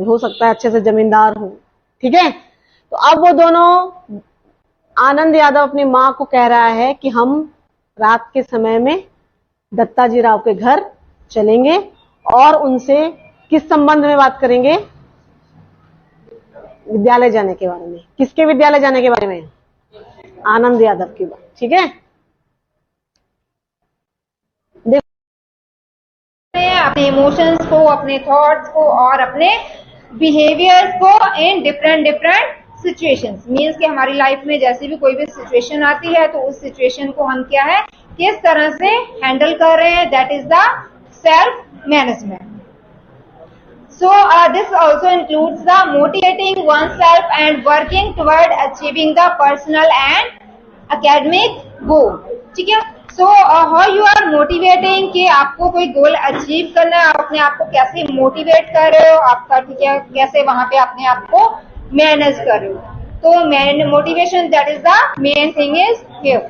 में, हो सकता है अच्छे से जमींदार हो, ठीक है। तो अब वो दोनों, आनंद यादव अपनी माँ को कह रहा है कि हम रात के समय में दत्ताजी राव के घर चलेंगे और उनसे किस संबंध में बात करेंगे? विद्यालय जाने के बारे में। किसके विद्यालय जाने के बारे में? आनंद यादव की बात, ठीक है। अपने इमोशंस को, अपने थॉट्स को और अपने बिहेवियर्स को इन डिफरेंट सिचुएशंस, मीन्स कि हमारी लाइफ में जैसे भी कोई भी सिचुएशन आती है तो उस सिचुएशन को हम क्या है, किस तरह से हैंडल कर रहे हैं, that is the self management. So this also includes the motivating oneself and working toward achieving the personal and academic goal. ठीक है. So how you are motivating कि आपको कोई गोल अचीव करना है, आप अपने आप को कैसे मोटिवेट कर रहे हो, आपका ठीक है कैसे वहां पे अपने आप को मैनेज कर रहे हो. तो motivation that is the main thing is here.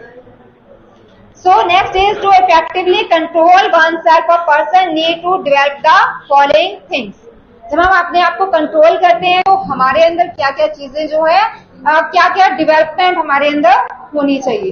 So next is to effectively control oneself, a person need to develop the following things. जब हम अपने आप को कंट्रोल करते हैं तो हमारे अंदर क्या क्या चीजें जो है, क्या क्या डेवलपमेंट हमारे अंदर होनी चाहिए.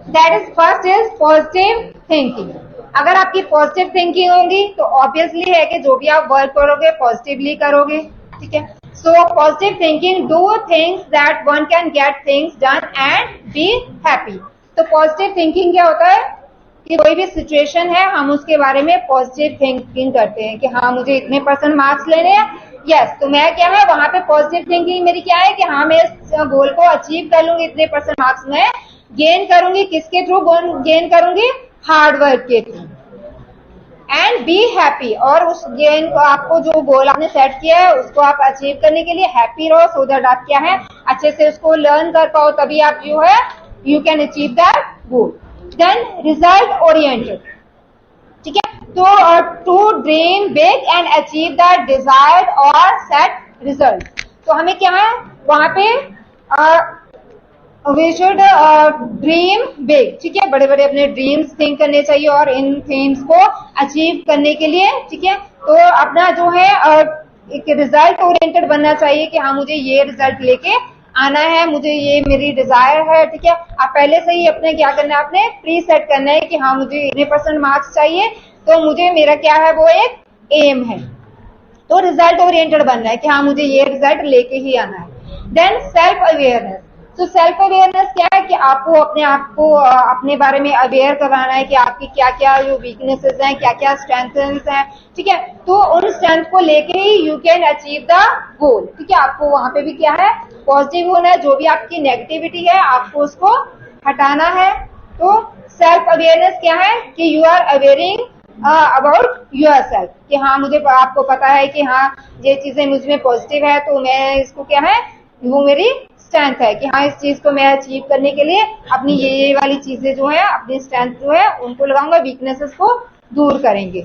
That is first is positive thinking. अगर आपकी पॉजिटिव थिंकिंग होगी तो ऑब्वियसली है कि जो भी आप वर्क करोगे पॉजिटिवली करोगे. ठीक है. So positive thinking, do things that one can get things done and be happy. तो पॉजिटिव थिंकिंग क्या होता है कि कोई भी सिचुएशन है हम उसके बारे में पॉजिटिव थिंकिंग करते हैं कि हाँ मुझे इतने % मार्क्स लेने हैं. यस, तो मैं क्या है वहां पे पॉजिटिव थिंकिंग मेरी क्या है कि हाँ मैं इस गोल को अचीव कर लूंगी, इतने % मार्क्स मैं गेन करूंगी. किसके थ्रू गेन करूंगी? हार्ड वर्क के थ्रू. एंड बी हैप्पी, और उस गेन को, आपको जो गोल आपने सेट किया है उसको आप अचीव करने के लिए हैप्पी रहो, सो दैट आप क्या है अच्छे से उसको लर्न कर पाओ, तभी आप जो है you can achieve that goal. Then result oriented. ठीक है. तो to dream big and achieve the desired और सेट रिजल्ट. तो हमें क्या है वहां पे वी शुड ड्रीम बिग. ठीक है. बड़े बड़े अपने ड्रीम्स थिंक करने चाहिए और इन ड्रीम्स को अचीव करने के लिए ठीक है तो अपना जो है एक रिजल्ट ओरिएंटेड बनना चाहिए कि हाँ मुझे ये रिजल्ट लेके आना है, मुझे ये मेरी डिजायर है. ठीक है. आप पहले से ही अपने क्या करना है, आपने प्री सेट करना है कि हाँ मुझे इतने % मार्क्स चाहिए, तो मुझे मेरा क्या है वो एक एम है. तो रिजल्ट ओरिएंटेड बनना है कि हाँ मुझे ये रिजल्ट लेके ही आना है. Then self awareness. तो सेल्फ अवेयरनेस क्या है कि आपको अपने आप को अपने बारे में अवेयर कराना है कि आपकी क्या क्या जो वीकनेसेस हैं, क्या क्या स्ट्रेंथ्स हैं. ठीक है. तो उन स्ट्रेंथ को लेके ही you can achieve the goal. ठीक है. आपको वहां पे भी क्या है पॉजिटिव होना है, जो भी आपकी नेगेटिविटी है आपको उसको हटाना है. तो सेल्फ अवेयरनेस क्या है कि you are awaring about your self कि हाँ मुझे, आपको पता है कि हाँ ये चीजें मुझ में पॉजिटिव है तो मैं इसको क्या है वो मेरी स्ट्रेंथ है कि हाँ इस चीज को मैं अचीव करने के लिए अपनी ये वाली चीजें जो है अपनी स्ट्रेंथ जो है उनको लगाऊंगा, वीकनेसेस को दूर करेंगे.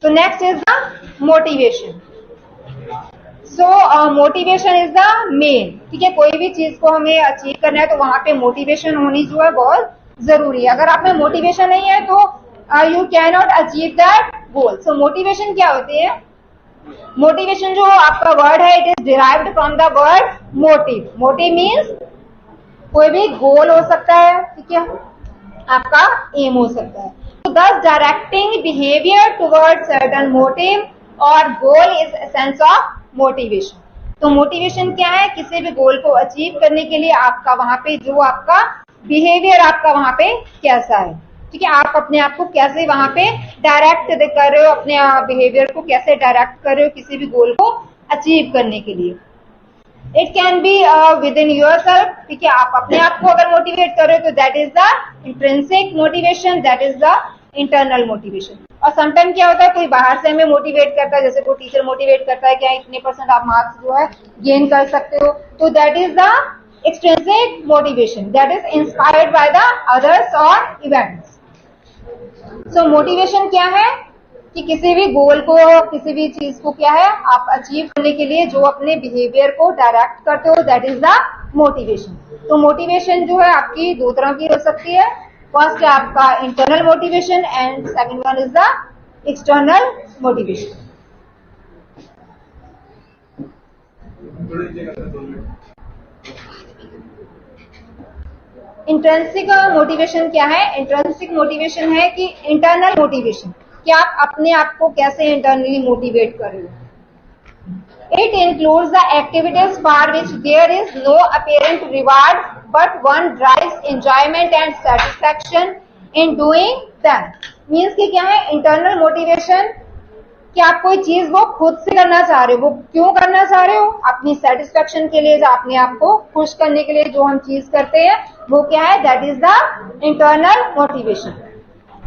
तो next is the motivation. So motivation is the main. ठीक है. कोई भी चीज को हमें अचीव करना है तो वहां पे मोटिवेशन होनी जो है बहुत जरूरी है. अगर आप में मोटिवेशन नहीं है तो you can not achieve that goal. So motivation क्या होती है? मोटिवेशन जो आपका वर्ड है it is derived from the word motive. Motive means कोई भी गोल हो सकता है. ठीक है. आपका एम हो सकता है. तो thus directing behaviour toward certain motive और goal is essence of motivation. तो मोटिवेशन क्या है? किसी भी गोल को अचीव करने के लिए आपका वहां पे जो आपका बिहेवियर आपका वहां पे कैसा है. ठीक है. आप अपने आप को कैसे वहां पे डायरेक्ट कर रहे हो, अपने बिहेवियर को कैसे डायरेक्ट कर रहे हो किसी भी गोल को अचीव करने के लिए. It can be with in your self. ठीक है. आप अपने आप को अगर मोटिवेट कर रहे हो तो that is the intrinsic motivation, that is the internal motivation. और समटाइम क्या होता है कोई बाहर से हमें मोटिवेट करता है, जैसे कोई टीचर मोटिवेट करता है कि इतने % आप मार्क्स जो है गेन कर सकते हो, तो that is the extrinsic motivation, that is inspired by the others और इवेंट्स. सो मोटिवेशन क्या है कि किसी भी गोल को, किसी भी चीज को क्या है आप अचीव करने के लिए जो अपने बिहेवियर को डायरेक्ट करते हो, दैट इज द मोटिवेशन. तो मोटिवेशन जो है आपकी दो तरह की हो सकती है. फर्स्ट है आपका internal motivation and second one is the external motivation. Intrinsic motivation क्या है? इंट्रिंसिक मोटिवेशन है कि इंटरनल मोटिवेशन कि आप अपने आप को कैसे इंटरनली मोटिवेट कर रहे हो। It includes the activities for which there is no apparent reward, but one derives enjoyment and satisfaction in doing them. Means कि क्या है internal motivation कि आप कोई चीज वो खुद से करना चाह रहे हो। वो क्यों करना चाह रहे हो? अपनी सेटिस्फेक्शन के लिए, अपने आप को खुश करने के लिए जो हम चीज करते हैं वो क्या है? That is the internal motivation.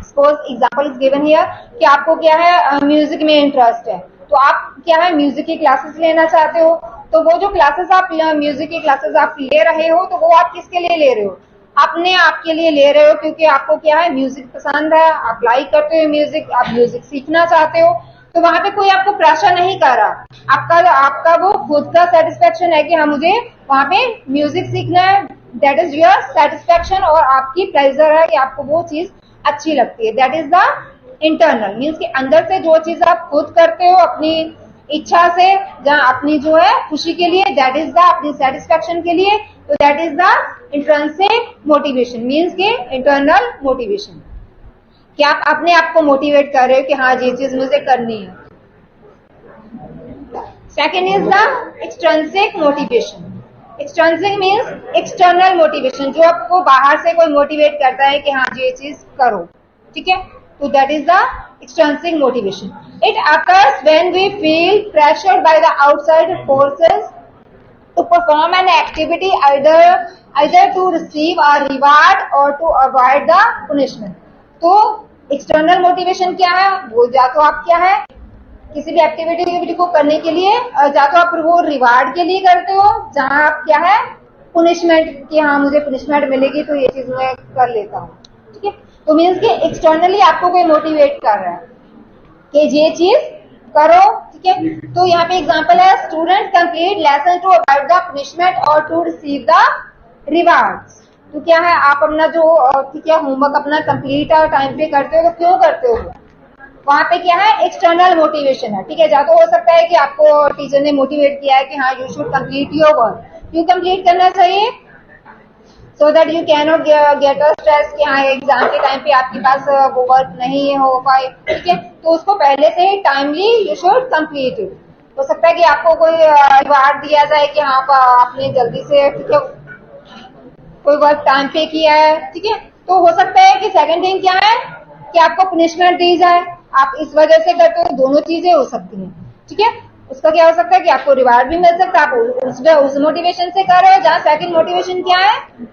Suppose example is given here कि आपको क्या है म्यूजिक में इंटरेस्ट है, तो आप क्या है म्यूजिक की क्लासेस लेना चाहते हो। तो वो जो क्लासेस आप म्यूजिक की क्लासेस आप ले रहे हो तो वो आप किसके लिए ले रहे हो? अपने आप के लिए ले रहे हो, क्योंकि आपको क्या है म्यूजिक पसंद है, आप लाइक करते हो म्यूजिक, आप म्यूजिक सीखना चाहते हो। तो वहां पे कोई आपको प्रेशर नहीं कर रहा, आपका वो खुद का सेटिस्फेक्शन है कि हाँ मुझे वहां पे म्यूजिक सीखना है, दैट इज योर सेटिस्फेक्शन और आपकी प्लेजर है कि आपको वो चीज अच्छी लगती है। That is the internal means कि अंदर से जो चीज आप खुद करते हो अपनी इच्छा से, जहाँ अपनी जो है खुशी के लिए, दैट इज द अपनी सेटिस्फेक्शन के लिए, तो that is the intrinsic motivation means के इंटरनल मोटिवेशन कि आप अपने आप को मोटिवेट कर रहे हो कि हाँ ये चीज मुझे करनी है। Second is the extrinsic motivation. Extrinsic means external motivation, जो आपको बाहर से कोई मोटिवेट करता है कि हाँ ये चीज करो, ठीक है, तो that is the extrinsic motivation. It occurs when we feel pressured by the outside forces to perform an activity either to receive a reward or to avoid the punishment। तो एक्सटर्नल मोटिवेशन क्या है? वो जा तो आप क्या है किसी भी एक्टिविटी को करने के लिए जा तो आप वो रिवार्ड के लिए करते हो, जहां आप क्या है पुनिशमेंट कि हाँ मुझे पुनिशमेंट मिलेगी तो ये चीज मैं कर लेता हूँ, ठीक है। तो मीन्स कि एक्सटर्नली आपको कोई मोटिवेट कर रहा है कि ये चीज करो, ठीक है। तो यहाँ पे एग्जांपल है student complete lesson to avoid the punishment और टू रिसीव द रिवार्ड्स। तो क्या है आप अपना जो ठीक है होमवर्क अपना कंप्लीट और टाइम पे करते हो, तो क्यों करते हो? वहां पे क्या है एक्सटर्नल मोटिवेशन है, ठीक है। या तो हो सकता है कि आपको टीचर ने मोटिवेट किया है कि हाँ you should complete your work. क्यों कंप्लीट करना चाहिए? So that you can not get a stress कि हाँ एग्जाम के टाइम पे आपके पास वो वर्क नहीं हो पाए, ठीक है। तो उसको पहले से ही timely you should complete it. हो सकता है कि आपको कोई रिवार्ड दिया जाए कि हाँ आपने जल्दी से ठीक है कोई वर्क टाइम पे किया है, ठीक है। तो हो सकता है कि सेकंड थिंग क्या है कि आपको पनिशमेंट दी जाए, आप इस वजह से करते हो। दोनों चीजें हो सकती हैं, ठीक है। उसका क्या हो सकता है कि आपको रिवार्ड भी मिल सकता है, आप उस मोटिवेशन से कर रहे हो। जहाँ सेकंड मोटिवेशन क्या है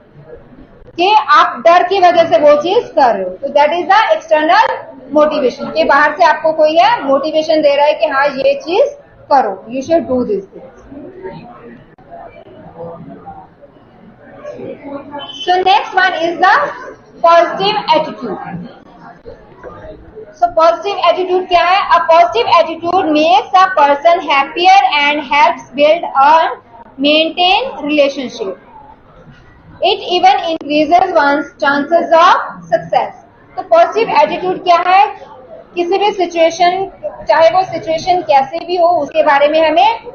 कि आप डर की वजह से वो चीज कर रहे हो, तो that is the external motivation कि बाहर से आपको कोई है मोटिवेशन दे रहा है कि हाँ ये चीज करो, you should do this things. So next one is the positive attitude. So positive attitude क्या है? A positive attitude makes a person happier and helps build और maintain relationship. It even increases one's chances of success। तो positive attitude क्या है? किसी भी situation, चाहे वो सिचुएशन कैसे भी हो, उसके बारे में हमें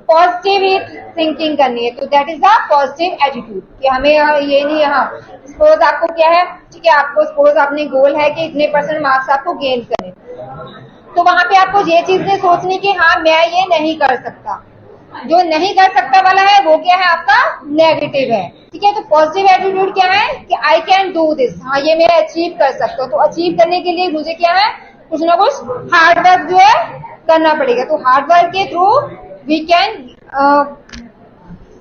पॉजिटिव ही थिंकिंग करनी है। तो that is the positive attitude कि हमें ये नहीं यहाँ सपोज आपको क्या है, ठीक है, आपको सपोज आपने गोल है कि इतने % मार्क्स आपको गेन करें, तो वहां पे आपको ये चीज नहीं सोचनी कि हाँ मैं ये नहीं कर सकता। जो नहीं कर सकता वाला है वो क्या है आपका नेगेटिव है, ठीक है। तो पॉजिटिव एटीट्यूड क्या है कि आई कैन डू दिस, हाँ ये मैं अचीव कर सकता हूँ। तो अचीव करने के लिए मुझे क्या है कुछ ना कुछ हार्ड वर्क जो है करना पड़ेगा। तो हार्ड वर्क के थ्रू वी कैन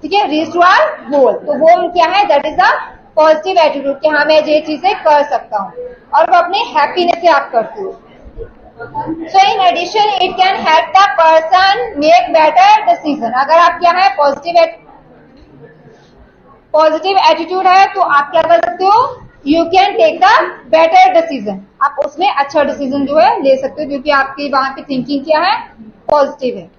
ठीक है रीच टू आवर गोल। तो वो क्या है that is the positive attitude कि हाँ मैं ये चीजें कर सकता हूँ और वो अपने हैप्पीनेस से आप करते हो। So in addition, it can help the person make better decision। अगर आप क्या है पॉजिटिव एटीट्यूड है तो आप क्या कर सकते हो, you can take the better decision. आप उसमें अच्छा डिसीजन जो है ले सकते हो क्योंकि आपकी वहां पे थिंकिंग क्या है पॉजिटिव है।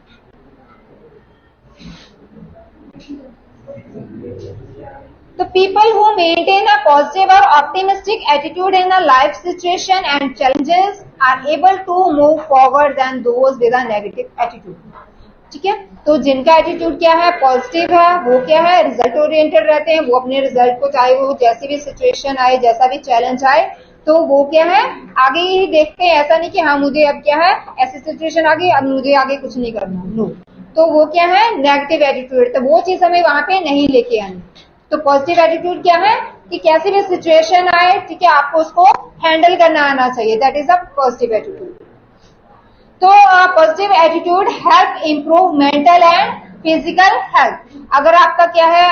तो people who maintain a positive और optimistic attitude in a life situation and challenges are able to move forward than those with a negative attitude. ठीक है, तो जिनका एटीट्यूड क्या है, पॉजिटिव है, वो क्या है, रिजल्ट ओरिएंटेड रहते हैं। वो अपने रिजल्ट को, चाहे वो जैसी भी सिचुएशन आए, जैसा भी चैलेंज आए, तो वो क्या है, आगे ही देखते हैं। ऐसा नहीं कि हाँ मुझे अब क्या है, ऐसी सिचुएशन आ गई, अब मुझे आगे कुछ नहीं करना, नो। तो वो क्या है, नेगेटिव एटीट्यूड, तो वो चीज हमें वहां पे नहीं लेके आनी। तो पॉजिटिव एटीट्यूड क्या है कि कैसी भी सिचुएशन आए, ठीक है, आपको उसको हैंडल करना आना चाहिए, that is a positive attitude. तो positive attitude help improve mental and physical health. अगर आपका क्या है,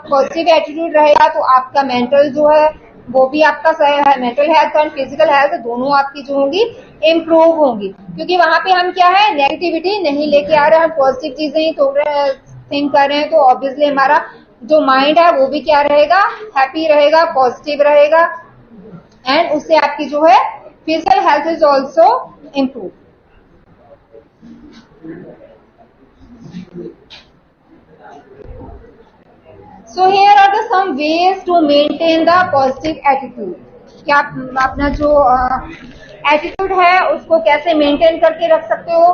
पॉजिटिव एटीट्यूड रहेगा तो आपका मेंटल जो है वो भी आपका सही है, मेंटल हेल्थ और फिजिकल हेल्थ दोनों आपकी जो होंगी इम्प्रूव होंगी, क्योंकि वहां पे हम क्या है, नेगेटिविटी नहीं लेके आ रहे हैं, हम पॉजिटिव चीजें ही थिंक कर रहे हैं। तो ऑब्वियसली हमारा जो माइंड है वो भी क्या रहेगा, हैप्पी रहेगा, पॉजिटिव रहेगा, एंड उससे आपकी जो है physical health is also improve. So here are the some ways to maintain the positive attitude। क्या आप अपना जो एटीट्यूड है उसको कैसे मेंटेन करके रख सकते हो।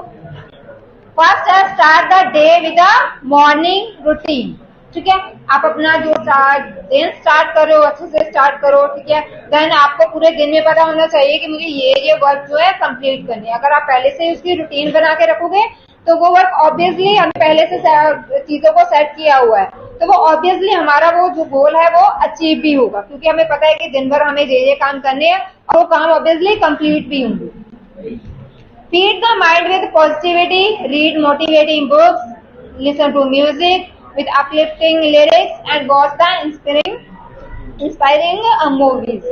फर्स्ट है, start the day with a morning routine. ठीक है, आप अपना जो दिन स्टार्ट कर रहे हो अच्छे से स्टार्ट करो, ठीक है। देन आपको पूरे दिन में पता होना चाहिए कि मुझे ये वर्क जो है कंप्लीट करनी है। अगर आप पहले से उसकी रूटीन बना के रखोगे तो वो वर्क ऑब्वियसली हमने पहले से चीजों को सेट किया हुआ है, तो वो ऑब्वियसली हमारा वो जो गोल है वो अचीव भी होगा, क्योंकि हमें पता है कि दिन भर हमें ये काम करने हैं और वो काम ऑब्वियसली कंप्लीट भी होंगे। Feed the mind with positivity, read motivating books, listen to music with uplifting lyrics and watch the inspiring movies।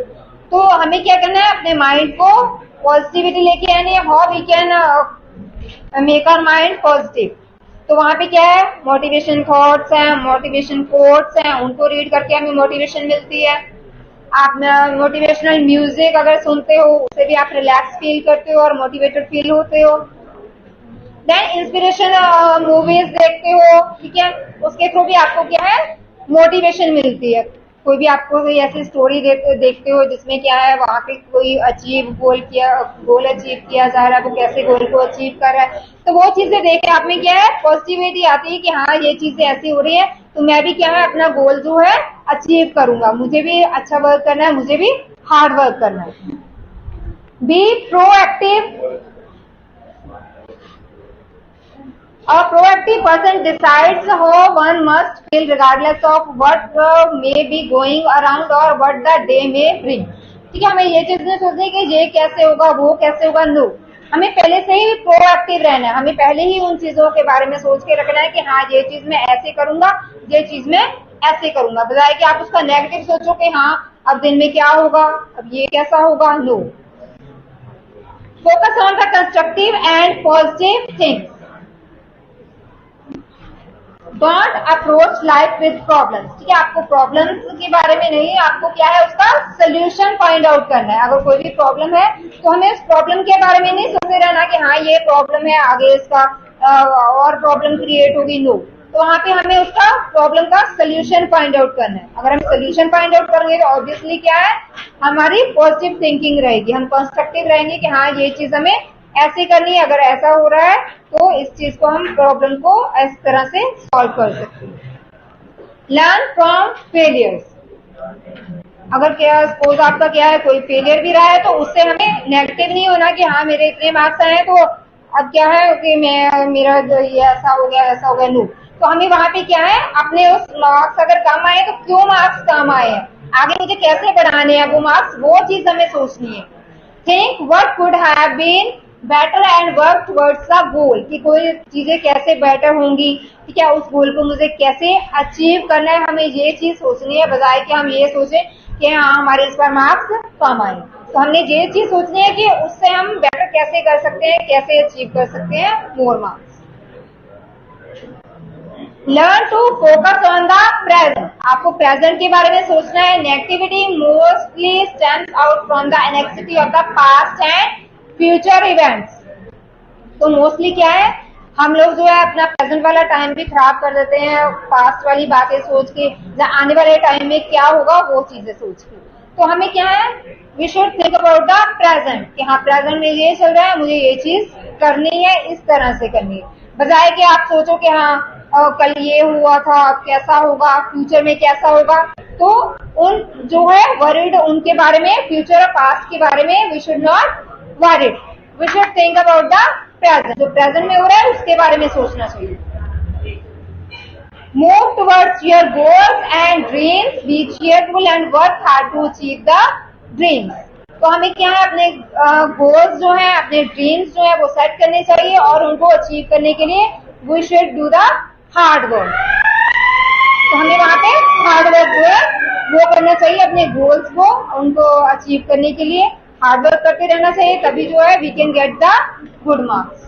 तो हमें क्या करना है, अपने माइंड को पॉजिटिविटी लेके आनी है। How we can make our mind positive, तो वहां पे क्या है, मोटिवेशन थॉट्स हैं, मोटिवेशन कोट्स हैं, उनको रीड करके हमें मोटिवेशन मिलती है। आप मोटिवेशनल म्यूजिक अगर सुनते हो उससे भी आप रिलैक्स फील करते हो और मोटिवेटेड फील होते हो। देन इंस्पिरेशन मूवीज देखते हो, ठीक है, उसके थ्रू भी आपको क्या है, मोटिवेशन मिलती है। कोई भी आपको कोई ऐसी स्टोरी देखते हो जिसमें क्या है, वहां पे कोई गोल अचीव किया जा रहा है, वो कैसे गोल को अचीव कर रहा है, तो वो चीजें देख के आप में क्या है, पॉजिटिविटी आती है कि हाँ ये चीजें ऐसी हो रही है, तो मैं भी क्या है, अपना गोल जो है अचीव करूंगा, मुझे भी अच्छा वर्क करना है, मुझे भी हार्ड वर्क करना है। Be proactive. A proactive person decides how one must feel regardless of what may be going around or what the day may bring। ठीक है, हमें ये चीज नहीं सोचनी कि ये कैसे होगा, वो कैसे होगा, नो, हमें पहले से ही प्रोएक्टिव रहना है। हमें पहले ही उन चीजों के बारे में सोच के रखना है कि हाँ ये चीज मैं ऐसे करूंगा, ये चीज मैं ऐसे करूंगा, बजाय कि आप उसका नेगेटिव सोचो कि हाँ अब दिन में क्या होगा, अब ये कैसा होगा, no. Focus on the constructive and positive things. Don't approach life with problems. ठीक है, आपको प्रॉब्लम्स के बारे में नहीं, आपको क्या है, उसका सोल्यूशन फाइंड आउट करना है। अगर कोई भी प्रॉब्लम है तो हमें उस प्रॉब्लम के बारे में नहीं सोचते रहना कि हाँ ये प्रॉब्लम है, आगे इसका और प्रॉब्लम क्रिएट होगी, नो। तो वहां पे हमें उसका प्रॉब्लम का सोल्यूशन फाइंड आउट करना है। अगर हम सोल्यूशन फाइंड आउट करेंगे तो ऑब्वियसली क्या है, हमारी पॉजिटिव थिंकिंग रहेगी, हम कंस्ट्रक्टिव रहेंगे कि हाँ ये चीज हमें ऐसे करनी है, अगर ऐसा हो रहा है तो इस चीज को हम प्रॉब्लम को इस तरह से सॉल्व कर सकते हैं। Learn from failures. अगर क्या सपोज आपका क्या है, कोई फेलियर भी रहा है तो उससे हमें नेगेटिव नहीं होना कि हाँ मेरे इतने मार्क्स आए तो अब क्या है कि मेरा ये ऐसा हो गया, ऐसा हो गया, नो। तो हमें वहां पे क्या है, अपने उस मार्क्स अगर कम आए तो क्यों मार्क्स कम आए हैं, आगे मुझे कैसे बढ़ाने हैं वो मार्क्स, वो चीज हमें सोचनी है। Think what could have been better and work towards the goal, कि कोई चीजें कैसे बेटर होंगी, ठीक है, उस गोल को मुझे कैसे अचीव करना है, हमें ये चीज सोचनी है, बजाय कि हम ये सोचें कि हाँ हमारे इस बार मार्क्स कम आए। तो हमने ये चीज सोचनी है कि उससे हम बेटर कैसे कर सकते हैं, कैसे अचीव कर सकते हैं more marks. Learn to focus on the present. आपको प्रेजेंट के बारे में सोचना है। Negativity mostly stems out from the anxiety of the past and future events. तो मोस्टली क्या है, हम लोग जो है अपना प्रेजेंट वाला टाइम भी खराब कर देते हैं पास्ट वाली बातें सोच के, आने वाले टाइम में क्या होगा वो चीजें सोच के। तो हमें क्या है, we should think about the present, कि हाँ प्रेजेंट में ये चल रहा है, मुझे ये चीज करनी है, इस तरह से करनी है, बजाय कि आप सोचो कि हाँ कल ये हुआ था, अब कैसा होगा, फ्यूचर में कैसा होगा। तो उन जो है वरीड उनके बारे में, फ्यूचर और पास्ट के बारे में we should not worried, we should think about the present. जो प्रेजेंट में हो रहा है उसके बारे में सोचना चाहिए। Move towards your goals and dreams. Be cheerful and work hard to achieve the dreams. तो हमें क्या है, अपने गोल्स जो है, अपने ड्रीम्स जो है वो सेट करने चाहिए और उनको अचीव करने के लिए we should do the hard work. तो हमें वहां पे हार्ड वर्क जो है वो करना चाहिए, अपने गोल्स को उनको अचीव करने के लिए हार्ड वर्क करते रहना चाहिए, तभी जो है we can get the good marks.